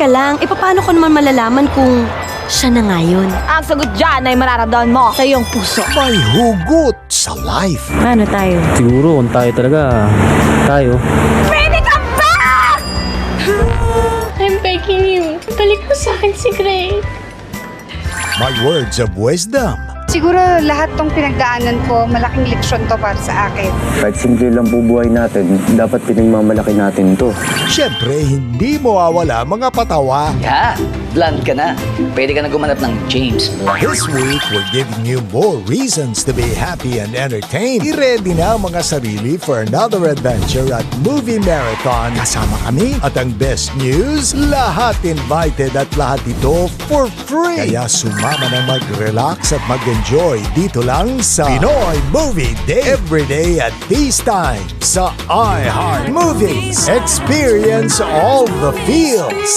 Teka lang, paano ko naman malalaman kung siya na nga yun? Ang sagot dyan ay mararamdaman mo sa iyong puso. May hugot sa life. Paano tayo? Siguro kung tayo talaga, tayo. Pwede ka ba? I'm begging you. Balik mo sa akin si Greg. My words of wisdom. Siguro lahat tong pinagdaanan ko, malaking leksyon to para sa akin. Kahit simple lang po buhay natin, dapat pinagmamalaki natin to. Siyempre, hindi mawawala mga patawa. Ya, blunt ka na. Pwede ka na gumanap ng James Blunt. This week, we're giving you more reasons to be happy and entertained. I-ready na ang mga sarili for another adventure at movie marathon. Kasama kami at ang best news, lahat invited at lahat ito for free. Kaya sumama na mag-relax at mag-enjoy dito lang sa Pinoy Movie Day. Every day at this time sa iHeart Movies. Experience all the feels.